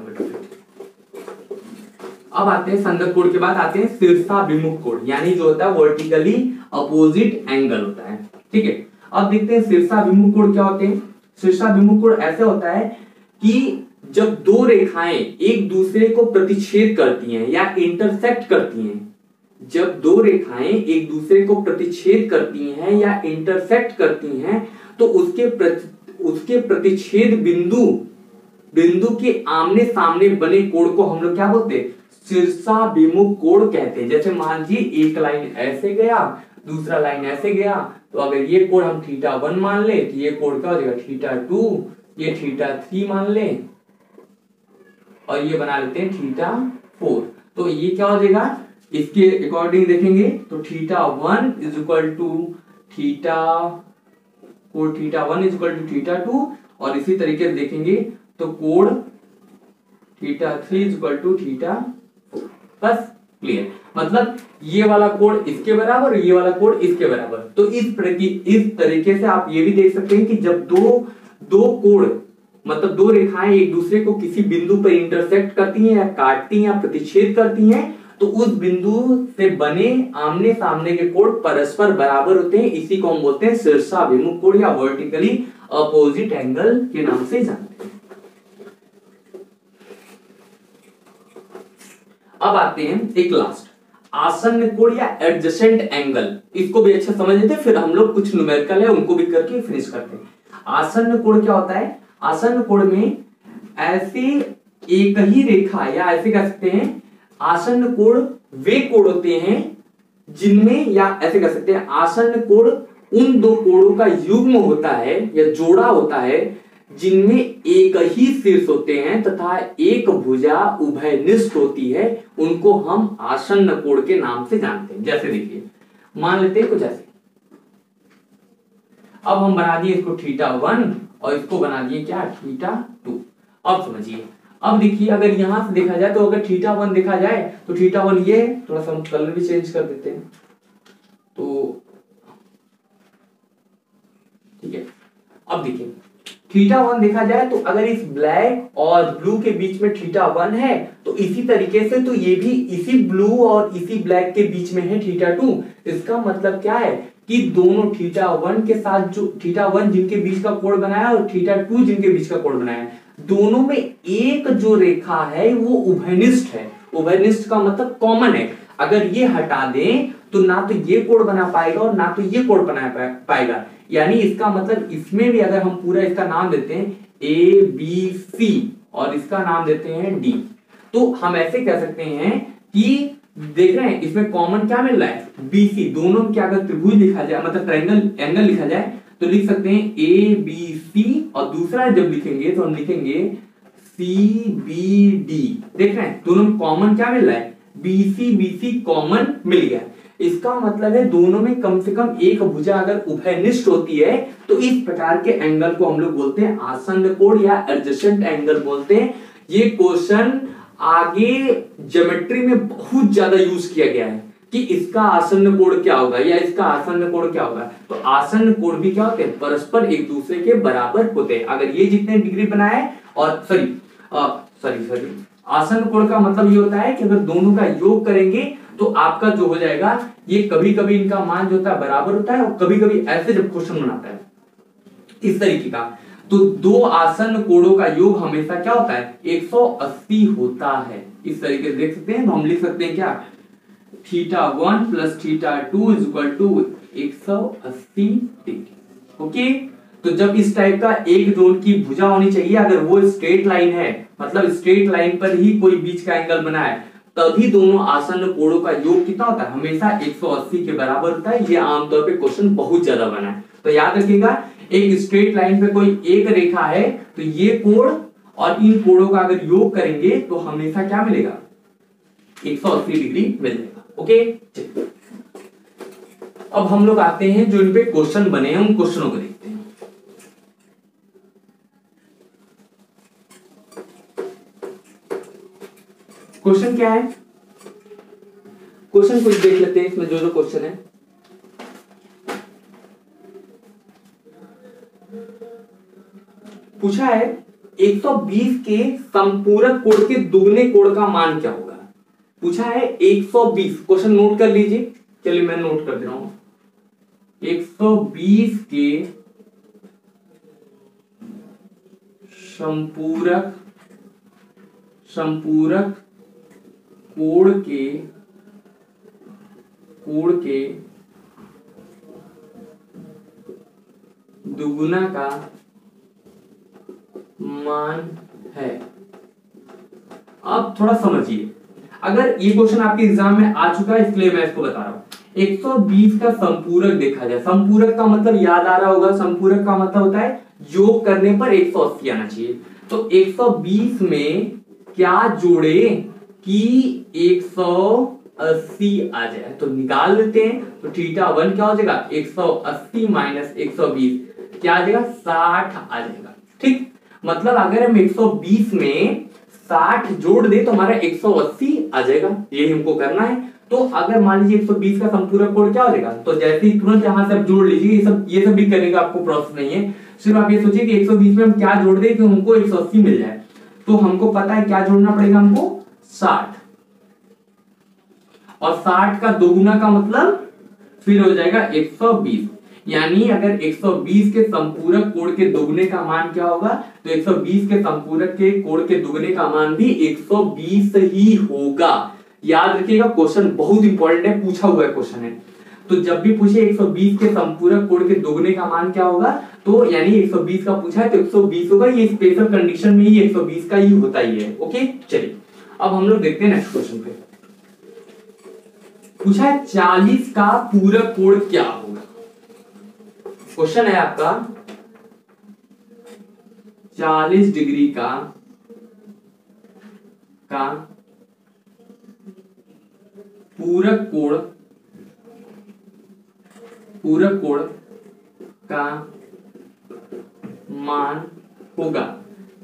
अब आते हैं संगत कोण के बाद आते हैं शीर्षाभिमुख कोण, यानी जो होता है वर्टिकली अपोजिट एंगल होता है। ठीक है, अब देखते हैं शीर्षाभिमुख कोण क्या होते हैं। शीर्षाभिमुख कोण ऐसे होता है कि जब दो रेखाएं एक दूसरे को प्रतिच्छेद करती हैं या इंटरसेक्ट करती हैं, जब दो रेखाएं एक दूसरे को प्रतिच्छेद करती हैं या इंटरसेक्ट करती हैं, तो उसके प्रतिच्छेद बिंदु के आमने सामने बने कोण को हम लोग क्या बोलते हैं? शीर्षाभिमुख कोण कहते हैं। जैसे मान लीजिए एक लाइन ऐसे गया, दूसरा लाइन ऐसे गया, तो अगर ये कोण हम θ1 मान ले तो ये कोण क्या हो जाएगा? θ2, ये θ3 मान ले और ये बना लेते हैं θ4। तो ये क्या हो जाएगा? इसके अकॉर्डिंग देखेंगे तो θ1 इज इक्वल टू θ2 और इसी तरीके से देखेंगे तो कोण θ3 इज इक्वल टू θ4। बस क्लियर, मतलब ये वाला कोण इसके बराबर और ये वाला कोण इसके बराबर। तो इस तरीके से आप ये भी देख सकते हैं कि जब दो कोण मतलब दो रेखाएं एक दूसरे को किसी बिंदु पर इंटरसेक्ट करती हैं या काटती हैं या प्रतिच्छेद करती हैं, तो उस बिंदु से बने आमने सामने के कोण परस्पर बराबर होते हैं। इसी को हम बोलते हैं शीर्षाभिमुख कोण या वर्टिकली अपोजिट एंगल के नाम से जानते हैं। अब आते हैं एक लास्ट, आसन्न कोण या एडजेसेंट एंगल। इसको भी अच्छे समझ लेते हैं, फिर हम लोग कुछ न्यूमेरिकल है उनको भी करके फिनिश करते हैं। आसन्न कोण क्या होता है? आसन्न कोण में ऐसे एक ही रेखा या ऐसे कह सकते हैं आसन्न कोण वे कोण होते हैं जिनमें, या ऐसे कह सकते हैं आसन्न कोण उन दो कोणों का युग्म होता है या जोड़ा होता है जिनमें एक ही शीर्ष होते हैं तथा एक भुजा उभयनिष्ठ होती है। उनको हम आसन्न कोण के नाम से जानते हैं। जैसे देखिए, मान लेते हैं कुछ ऐसे, अब हम बना दिए इसको θ1 और इसको बना दिए क्या? θ2। अब समझिए, अब देखिए अगर यहां से देखा जाए तो अगर θ1 देखा जाए तो θ1 ये है, थोड़ा सा हम कलर भी चेंज कर देते हैं तो ठीक है। अब देखिए θ1 देखा जाए तो अगर इस ब्लैक और ब्लू के बीच में θ1 है तो इसी तरीके से तो ये भी इसी ब्लू और इसी ब्लैक के बीच में है θ2। इसका मतलब क्या है कि दोनों θ1 के साथ जो θ1 जिनके बीच का कोण बनाया और θ2 जिनके बीच का कोण बनाया, दोनों में एक जो रेखा है वो उभयनिष्ठ है। उभयनिष्ठ का मतलब कॉमन है। अगर ये हटा दें तो ना तो ये कोण बना पाएगा और ना तो ये कोण बना पाएगा। यानी इसका मतलब इसमें भी अगर हम पूरा इसका नाम देते हैं ABC और इसका नाम देते हैं D, तो हम ऐसे कह सकते हैं कि देख रहे हैं इसमें कॉमन क्या मिल रहा है? BC। दोनों में क्या अगर त्रिभुज लिखा जाए मतलब ट्रायंगल एंगल लिखा जाए तो लिख सकते हैं ABC और दूसरा जब लिखेंगे तो हम लिखेंगे CBD। देख रहे हैं दोनों में कॉमन क्या मिल रहा है? BC कॉमन मिल गया। इसका मतलब है दोनों में कम से कम एक भुजा अगर उभयनिष्ठ होती है तो इस प्रकार के एंगल को हम लोग बोलते हैं आसन्न कोण या एडजेसेंट एंगल बोलते हैं। ये क्वेश्चन आगे ज्योमेट्री में बहुत ज्यादा यूज किया गया है कि इसका आसन्न कोण क्या होगा या इसका आसन्न कोण क्या होगा। तो आसन्न कोण भी क्या होते हैं? परस्पर एक दूसरे के बराबर होते हैं। अगर ये जितने डिग्री बनाए और सॉरी आसन्न कोण का मतलब ये होता है कि अगर दोनों का योग करेंगे तो आपका जो हो जाएगा, ये कभी कभी इनका मान जो होता है बराबर होता है और कभी कभी ऐसे जब क्वेश्चन बनाता है इस तरीके का, तो दो आसन्न कोणों का योग हमेशा क्या होता है? 180 होता है। इस तरीके से देख सकते हैं। तो हम लिख सकते हैं क्या? θ1 plus θ2 is equal to 180 degree. Okay, तो जब इस टाइप का एक जोन की भुजा होनी चाहिए, अगर वो स्ट्रेट लाइन है मतलब स्ट्रेट लाइन पर ही कोई बीच का एंगल बना है, तभी दोनों आसन्न कोणों का योग कितना होता है? हमेशा 180 के बराबर होता है। ये आमतौर पे क्वेश्चन बहुत ज्यादा बना है, तो याद रखिएगा एक स्ट्रेट लाइन पे कोई एक रेखा है तो ये कोण और इन कोणों का अगर योग करेंगे तो हमेशा क्या मिलेगा? 180 डिग्री मिलेगा। ओके, अब हम लोग आते हैं जो इन पे क्वेश्चन बने हैं उन क्वेश्चनों को देखते हैं। क्वेश्चन क्या है? क्वेश्चन कुछ देख लेते हैं इसमें जो क्वेश्चन है। पूछा है 120 के संपूरक कोण के दुगने कोण का मान क्या होगा। पूछा है 120, क्वेश्चन नोट कर लीजिए। चलिए मैं नोट कर दे रहा हूं। 120 के संपूरक संपूरक कोण के दुगुना का मान है। अब थोड़ा समझिए, अगर ये क्वेश्चन आपके एग्जाम में आ चुका है इसलिए मैं इसको बता रहा हूं। 120 का संपूरक देखा जाए, संपूरक का मतलब याद आ रहा होगा, संपूरक का मतलब होता है योग करने पर 180 आना चाहिए। तो 120 में क्या जोड़े कि 180 आ जाए, तो निकाल लेते हैं। तो थीटा 1 क्या हो जाएगा, 180 माइनस 120 क्या आ जाएगा, 60 आ जाएगा। ठीक, मतलब अगर हम 120 में 60 जोड़ दे तो हमारा 180 आ जाएगा, ये हमको करना है। तो अगर मान लीजिए 120 का संपूरक कोण क्या हो जाएगा, तो जैसे ही तुरंत यहां से आप जोड़ लीजिए, ये सब भी करने का आपको प्रोसेस नहीं है, सिर्फ आप ये सोचिए कि 120 में हम क्या जोड़ दें कि हमको 180 मिल जाए। तो हमको पता है क्या जोड़ना पड़ेगा, हमको 60, और 60 का दोगुना का मतलब फिर हो जाएगा 120। यानी अगर 120 के संपूरक कोण के दोगुने का मान क्या होगा, तो 120 के संपूरक के कोण के दोगुने का मान भी 120 ही होगा। याद रखिएगा, क्वेश्चन बहुत इंपॉर्टेंट है, पूछा हुआ है क्वेश्चन है। तो जब भी पूछे 120 के संपूरक कोण के दोगुने का मान क्या होगा, तो यानी 120 का पूछा है तो 120 होगा। ये स्पेशल कंडीशन में ही 120 का ही होता ही है। ओके, चलिए अब हम लोग देखते हैं नेक्स्ट क्वेश्चन पे। पूछा है 40 का पूरक कोण क्या होगा। क्वेश्चन है आपका 40 डिग्री का पूरक कोण का मान होगा।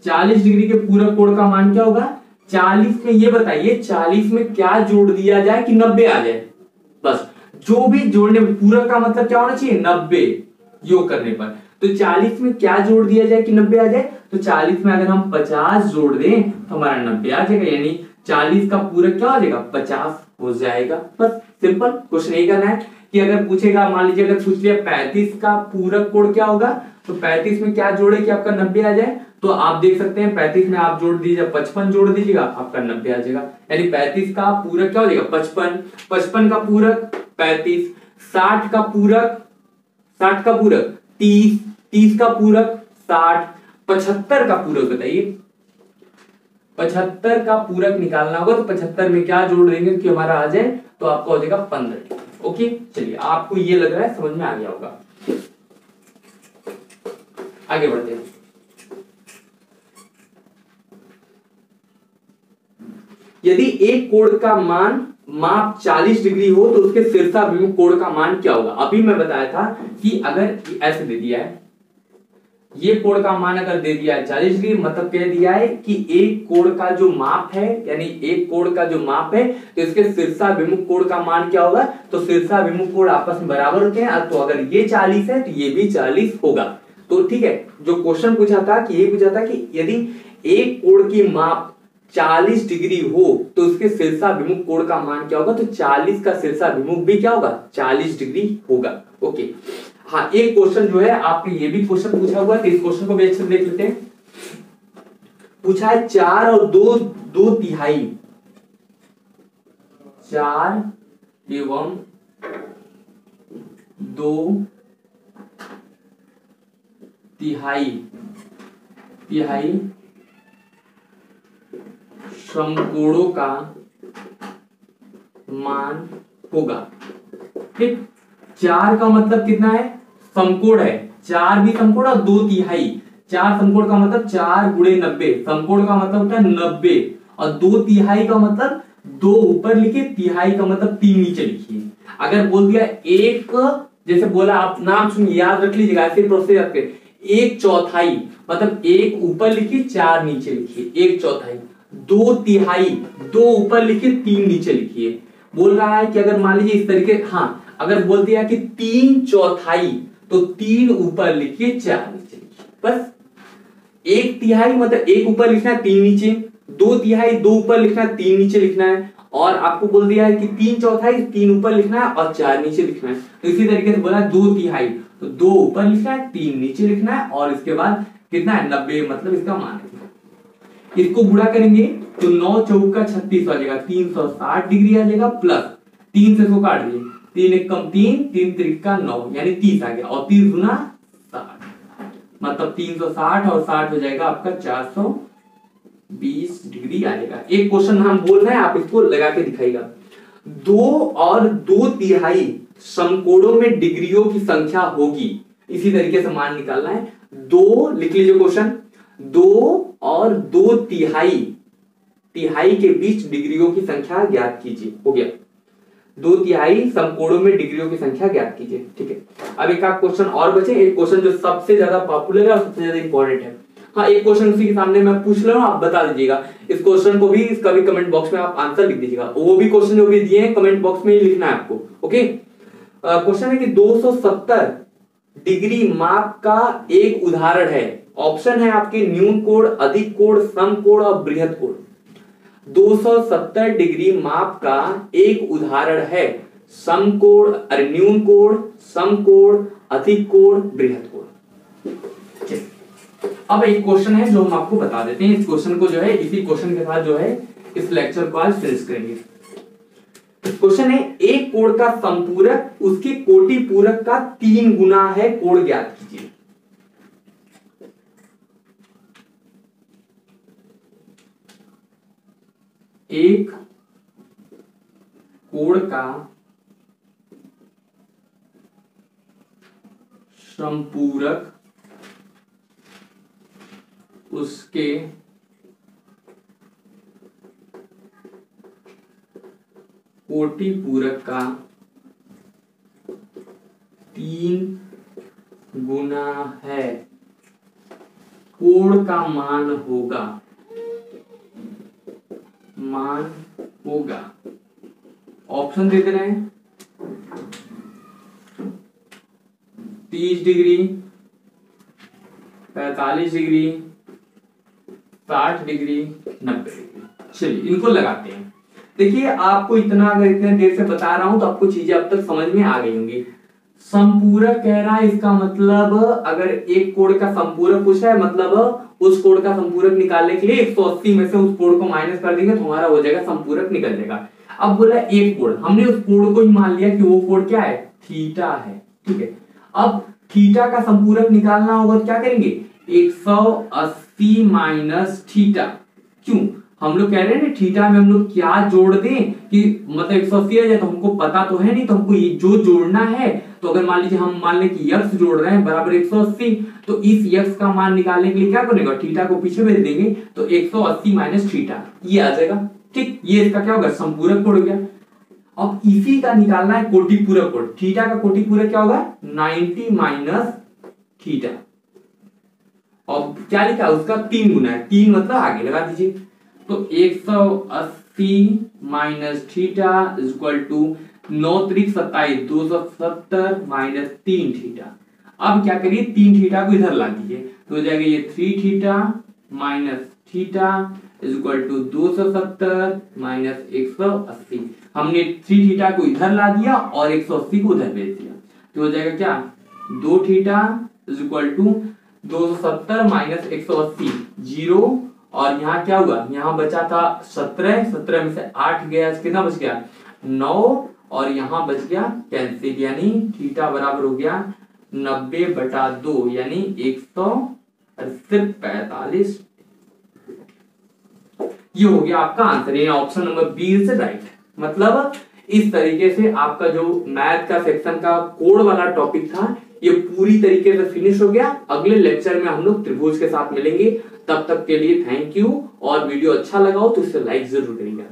40 डिग्री के पूरक कोण का मान क्या होगा, 40 में ये बताइए 40 में क्या जोड़ दिया जाए कि 90 आ जाए। बस जो भी जोड़ने, पूरक का मतलब क्या होना चाहिए, 90 योग करने पर। तो 40 में क्या जोड़ दिया जाए कि 90 आ जाए, तो 40 में अगर हम 50 जोड़ दें तो हमारा 90 आ जाएगा। यानी 40 का पूरक क्या हो जाएगा, 50 हो जाएगा। बस सिंपल क्वेश्चन यही करना है कि अगर पूछेगा, मान लीजिए अगर पूछ लिया 35 का पूरक कोण क्या होगा, तो 35 में क्या जोड़े कि आपका 90 आ जाए। तो आप देख सकते हैं 35 में आप जोड़ दीजिए 55 जोड़ दीजिएगा, आपका 90 आ जाएगा। यानी 35 का पूरक क्या हो जाएगा, 55, 55 का पूरक 35, 60 का पूरक 30, 30 का पूरक 60, 75 का पूरक बताइए, 75 का पूरक निकालना होगा तो 75 में क्या जोड़ देंगे कि हमारा आ जाए, तो आपका हो जाएगा 15। ओके, चलिए आपको ये लग रहा है समझ में आ गया होगा। आगे बढ़ते हैं। यदि एक कोण का माप 40 डिग्री हो तो उसके शीर्षाभिमुख कोण का मान क्या होगा। अभी मैं बताया था कि अगर ऐसे दे दिया है, ये कोण का मान अगर दे दिया है 40 डिग्री, मतलब कह दिया है कि एक कोण का जो माप है, यानी एक कोण का जो माप है तो इसके शीर्षाभिमुख कोण का मान क्या होगा, तो शीर्षाभिमुख कोण आपस में बराबर होते हैं। तो अगर ये 40 है तो ये भी 40 होगा। तो ठीक है, जो क्वेश्चन पूछा था कि ये पूछा था कि यदि एक कोण की माप 40 डिग्री हो तो उसके शीर्षाभिमुख कोण का मान क्या होगा, तो 40 का शीर्षाभिमुख भी क्या होगा, 40 डिग्री होगा। ओके, हाँ एक क्वेश्चन जो है आपने ये भी क्वेश्चन पूछा हुआ है, तो इस क्वेश्चन को भी अच्छे से देख लेते हैं। पूछा है 4 और 2 तिहाई, 4 एवं 2 तिहाई समकोणों का मान होगा। ठीक, 4 का मतलब कितना है, समकोण है, 4 भी समकोण और 2 तिहाई, 4 समकोण का मतलब 4 गुणे 90, समकोण का मतलब होता है 90, और 2 तिहाई का मतलब 2 ऊपर लिखिए, तिहाई का मतलब 3 नीचे लिखिए। अगर बोल दिया एक, जैसे बोला आप नाम सुनिए, याद रख लीजिएगा, ऐसे प्रोसेस याद करें, 1/4 मतलब 1 ऊपर लिखिए 4 नीचे लिखिए, 1/4, 2 तिहाई 2 ऊपर लिखिए 3 नीचे लिखिए। बोल रहा है कि अगर मान लीजिए इस तरीके, हाँ अगर बोल दिया कि 3/4 तो 3 ऊपर लिखिए 4 नीचे लिखिए। बस 1 तिहाई मतलब 1 ऊपर लिखना है 3 नीचे, 2 तिहाई 2 ऊपर लिखना है 3 नीचे लिखना है, और आपको बोल दिया है कि 3/4 3 ऊपर लिखना है और 4 नीचे लिखना है। तो इसी तरीके से बोला 2 तिहाई तो 2 ऊपर लिखना है 3 नीचे लिखना है, और इसके बाद कितना है 90, मतलब इसका मान है। इसको गुणा करेंगे तो 9 चौका 36 आ जाएगा, 360 डिग्री आ जाएगा, प्लस 3 से इसको काट दीजिए, 3 एक कम 3, 3 त्रिका 9 यानी 30 आ गया, और 30 गुना 60 मतलब 360 और 60 हो जाएगा आपका 420 डिग्री आ जाएगा। एक क्वेश्चन हम बोल रहे हैं, आप इसको लगा के दिखाइएगा। 2 और 2/3 समकोणों में डिग्रियों की संख्या होगी, इसी तरीके से मान निकालना है। 2 लिख लीजिए क्वेश्चन, 2 और 2/3 के बीच डिग्रियों की संख्या ज्ञात कीजिए। हो गया, 2/3 समकोणों में डिग्रियों की संख्या ज्ञात कीजिए। ठीक है, अब एक क्वेश्चन और बचे, एक क्वेश्चन जो सबसे ज्यादा पॉपुलर है और सबसे ज्यादा इंपॉर्टेंट है। हाँ, एक क्वेश्चन उसी के सामने मैं पूछ रहा हूँ, आप बता दीजिएगा। इस क्वेश्चन को भी इसका भी कमेंट बॉक्स में आप आंसर लिख दीजिएगा। वो भी क्वेश्चन जो भी दिए हैं कमेंट बॉक्स में ही लिखना है आपको। ओके, क्वेश्चन है कि 270 डिग्री माप का एक उदाहरण है। ऑप्शन है आपके न्यून कोण, अधिक कोण, सम कोण और बृहद कोण। 270 डिग्री माप का एक उदाहरण है। सम कोण, न्यून कोण, सम कोण, अधिक कोण, बृहद कोण। अब एक क्वेश्चन है जो हम आपको बता देते हैं। इस क्वेश्चन को जो है, इसी क्वेश्चन के साथ जो है इस लेक्चर को आज फिनिश करेंगे। क्वेश्चन है, एक कोण का समपूरक उसके कोटि पूरक का 3 गुना है, कोण ज्ञात कीजिए। एक कोण का समपूरक उसके कोटि पूरक का 3 गुना है, कोण का मान होगा। ऑप्शन दे दे रहे हैं, 30 डिग्री, 45 डिग्री, 60 डिग्री, 90 डिग्री। चलिए इनको लगाते हैं। देखिए, आपको इतना अगर इतने देर से बता रहा हूं तो आपको चीजें अब तक समझ में आ गई होंगी। संपूरक कह रहा है, इसका मतलब अगर एक कोण का संपूरक पूछा है, मतलब उस कोण का संपूरक निकालने के लिए 180 में से उस कोण को माइनस कर देंगे तो हमारा हो जाएगा, संपूरक निकल जाएगा। अब बोला एक कोण, हमने उस कोण को ही मान लिया कि वो कोण क्या है, थीटा है। ठीक है, अब थीटा का संपूरक निकालना होगा तो क्या करेंगे, 180 माइनस थीटा। क्यों, हम लोग कह रहे हैं ना थीटा में हम लोग क्या जोड़ दें कि मतलब 180 आ जाए, तो हमको पता तो है नहीं, तो हमको ये जो जोड़ना है, तो अगर मान लीजिए हम मान लें कि यक्स जोड़ रहे हैं बराबर 180, तो इस यक्स का मान निकालने के लिए क्या करेगा, थीटा को पीछे भेज देंगे, तो 180 माइनस थीटा ये आ जाएगा। ठीक, ये इसका क्या होगा, संपूरक कोण हो गया। अब इसी का निकालना है कोटि पूरक कोण। थीटा का कोटि पूरक क्या होगा, 90 माइनस थीटा, और क्या लिखा उसका 3 गुना है, 3 मतलब आगे लगा दीजिए, तो 180 माइनस थीटा इक्वल टू 9 त्रिक 27, 270 माइनस 3 थीटा। अब क्या करिए, 3 थीटा को इधर ला दीजिए, तो हो जाएगा ये 3 theta minus theta equal to 270 minus 180। हमने 3 थीटा को इधर ला दिया और 180 को उधर भेज दिया, तो हो जाएगा क्या, 2 थीटा इक्वल टू 270 माइनस 180, 0, और यहाँ क्या हुआ, यहाँ बचा था 17, 17 में से 8 गया, कितना बच गया, 9, और यहाँ बच गया कैंसिल, यानी थीटा बराबर हो गया 90/2 यानी 145। ये हो गया आपका आंसर, ये ऑप्शन नंबर बी से राइट। मतलब इस तरीके से आपका जो मैथ का सेक्शन का कोड वाला टॉपिक था ये पूरी तरीके से फिनिश हो गया। अगले लेक्चर में हम लोग त्रिभुज के साथ मिलेंगे, तब तक के लिए थैंक यू। और वीडियो अच्छा लगा हो तो इसे लाइक जरूर करिएगा।